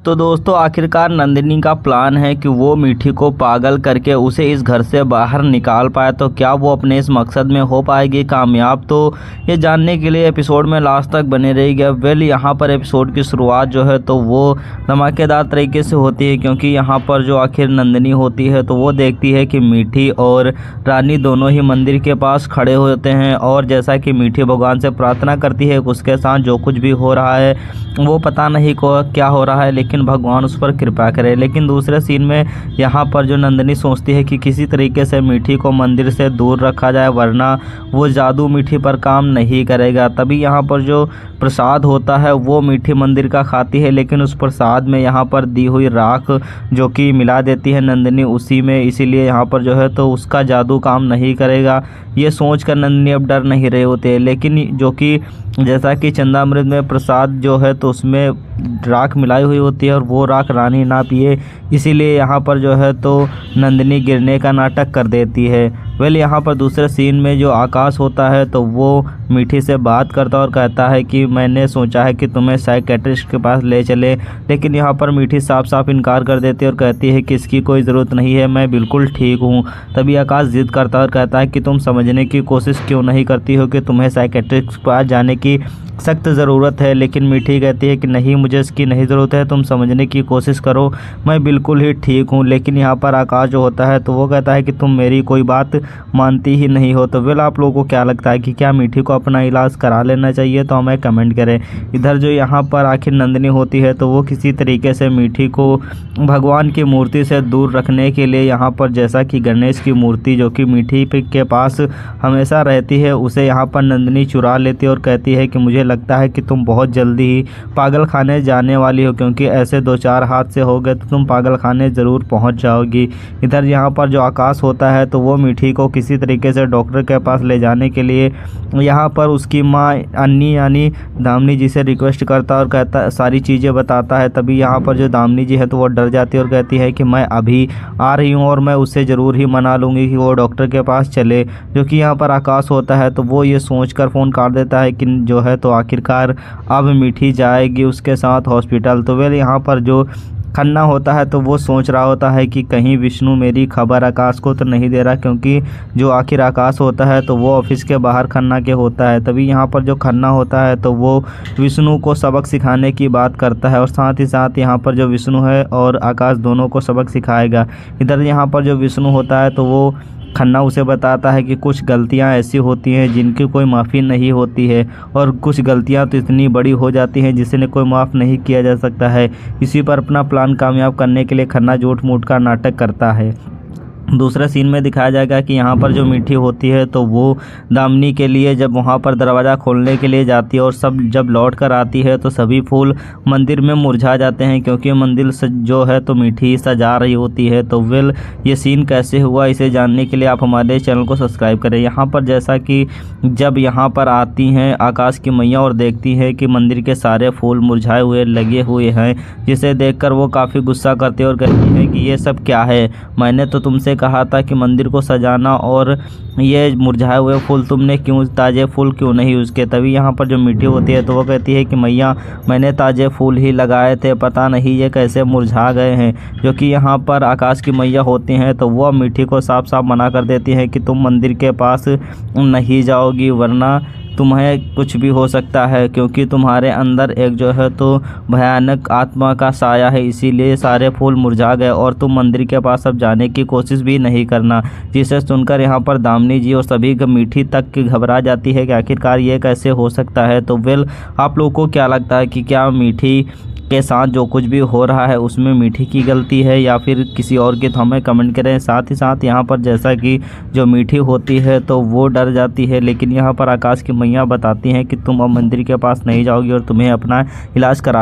तो दोस्तों आखिरकार नंदिनी का प्लान है कि वो मीठी को पागल करके उसे इस घर से बाहर निकाल पाए। तो क्या वो अपने इस मकसद में हो पाएगी कामयाब, तो ये जानने के लिए एपिसोड में लास्ट तक बने रहिएगा। वेल यहाँ पर एपिसोड की शुरुआत जो है तो वो धमाकेदार तरीके से होती है, क्योंकि यहाँ पर जो आखिर नंदिनी होती है तो वो देखती है कि मीठी और रानी दोनों ही मंदिर के पास खड़े होते हैं। और जैसा कि मीठी भगवान से प्रार्थना करती है उसके साथ जो कुछ भी हो रहा है वो पता नहीं को क्या हो रहा है, लेकिन भगवान उस पर कृपा करे। लेकिन दूसरे सीन में यहाँ पर जो नंदिनी सोचती है कि किसी तरीके से मीठी को मंदिर से दूर रखा जाए, वरना वो जादू मीठी पर काम नहीं करेगा। तभी यहाँ पर जो प्रसाद होता है वो मीठी मंदिर का खाती है, लेकिन उस प्रसाद में यहाँ पर दी हुई राख जो कि मिला देती है नंदिनी उसी में, इसीलिए यहाँ पर जो है तो उसका जादू काम नहीं करेगा। ये सोच कर नंदिनी अब डर नहीं रहे होते, लेकिन जो कि जैसा कि चंदामृत में प्रसाद जो है तो उसमें राख मिलाई हुई होती है और वो राख रानी ना पिए, इसीलिए यहाँ पर जो है तो नंदिनी गिरने का नाटक कर देती है। वेल यहाँ पर दूसरे सीन में जो आकाश होता है तो वो मीठी से बात करता और कहता है कि मैंने सोचा है कि तुम्हें साइकेट्रिस्ट के पास ले चले, लेकिन यहाँ पर मीठी साफ साफ इनकार कर देती है और कहती है कि इसकी कोई ज़रूरत नहीं है, मैं बिल्कुल ठीक हूँ। तभी आकाश जिद करता है और कहता है कि तुम समझने की कोशिश क्यों नहीं करती हो कि तुम्हें साइकेट्रिस्ट के पास जाने की सख्त ज़रूरत है। लेकिन मीठी कहती है कि नहीं, मुझे इसकी नहीं ज़रूरत है, तुम समझने की कोशिश करो, मैं बिल्कुल ही ठीक हूँ। लेकिन यहाँ पर आकाश जो होता है तो वो कहता है कि तुम मेरी कोई बात मानती ही नहीं हो। तो वेल आप लोगों को क्या लगता है कि क्या मीठी को अपना इलाज करा लेना चाहिए, तो हमें कमेंट करें। इधर जो यहाँ पर आखिर नंदिनी होती है तो वो किसी तरीके से मीठी को भगवान की मूर्ति से दूर रखने के लिए यहाँ पर जैसा कि गणेश की मूर्ति जो कि मीठी के पास हमेशा रहती है उसे यहाँ पर नंदिनी चुरा लेती है और कहती है कि मुझे लगता है कि तुम बहुत जल्दी ही पागल खाने जाने वाली हो, क्योंकि ऐसे 2-4 हाथ से हो गए तो तुम पागल खाने ज़रूर पहुंच जाओगी। इधर यहाँ पर जो आकाश होता है तो वो मीठी को किसी तरीके से डॉक्टर के पास ले जाने के लिए यहाँ पर उसकी माँ अन्नी यानी दामिनी जी से रिक्वेस्ट करता और कहता सारी चीज़ें बताता है। तभी यहाँ पर जो दामिनी जी है तो वो डर जाती है और कहती है कि मैं अभी आ रही हूँ और मैं उससे ज़रूर ही मना लूँगी कि वो डॉक्टर के पास चले। जो कि यहाँ पर आकाश होता है तो वो ये सोचकर फ़ोन काट देता है कि जो है तो आखिरकार अब मीठी जाएगी उसके साथ हॉस्पिटल। तो वेल यहाँ पर जो खन्ना होता है तो वो सोच रहा होता है कि कहीं विष्णु मेरी खबर आकाश को तो नहीं दे रहा, क्योंकि जो आखिर आकाश होता है तो वो ऑफिस के बाहर खन्ना के होता है। तभी यहाँ पर जो खन्ना होता है तो वो विष्णु को सबक सिखाने की बात करता है और साथ ही साथ यहाँ पर जो विष्णु है और आकाश दोनों को सबक सिखाएगा। इधर यहाँ पर जो विष्णु होता है तो वो खन्ना उसे बताता है कि कुछ गलतियां ऐसी होती हैं जिनकी कोई माफ़ी नहीं होती है, और कुछ गलतियां तो इतनी बड़ी हो जाती हैं जिसे कोई माफ़ नहीं किया जा सकता है। इसी पर अपना प्लान कामयाब करने के लिए खन्ना झूठ मूठ का नाटक करता है। दूसरे सीन में दिखाया जाएगा कि यहाँ पर जो मीठी होती है तो वो दामिनी के लिए जब वहाँ पर दरवाज़ा खोलने के लिए जाती है और सब जब लौट कर आती है तो सभी फूल मंदिर में मुरझा जाते हैं, क्योंकि मंदिर जो है तो मीठी सजा रही होती है। तो वेल ये सीन कैसे हुआ इसे जानने के लिए आप हमारे चैनल को सब्सक्राइब करें। यहाँ पर जैसा कि जब यहाँ पर आती हैं आकाश की मैया और देखती है कि मंदिर के सारे फूल मुरझाए हुए लगे हुए हैं, जिसे देखकर वो काफ़ी गुस्सा करती है और कहती है कि ये सब क्या है, मैंने तो तुमसे कहा था कि मंदिर को सजाना, और ये मुरझाए हुए फूल तुमने क्यों, ताज़े फूल क्यों नहीं यूज़ किए। तभी यहाँ पर जो मीठी होती है तो वो कहती है कि मैया मैंने ताज़े फूल ही लगाए थे, पता नहीं ये कैसे मुरझा गए हैं। जो कि यहाँ पर आकाश की मैया होती हैं तो वो मीठी को साफ साफ मना कर देती हैं कि तुम मंदिर के पास नहीं जाओगी, वरना तुम्हें कुछ भी हो सकता है, क्योंकि तुम्हारे अंदर एक जो है तो भयानक आत्मा का साया है, इसीलिए सारे फूल मुरझा गए और तुम मंदिर के पास अब जाने की कोशिश भी नहीं करना। जिसे सुनकर यहाँ पर दामिनी जी और सभी मीठी तक घबरा जाती है कि आखिरकार ये कैसे हो सकता है। तो वेल आप लोगों को क्या लगता है कि क्या मीठी के साथ जो कुछ भी हो रहा है उसमें मीठी की गलती है या फिर किसी और की, तो हमें कमेंट करें। साथ ही साथ यहाँ पर जैसा कि जो मीठी होती है तो वो डर जाती है, लेकिन यहाँ पर आकाश की मैया बताती हैं कि तुम अब मंदिर के पास नहीं जाओगी और तुम्हें अपना इलाज करा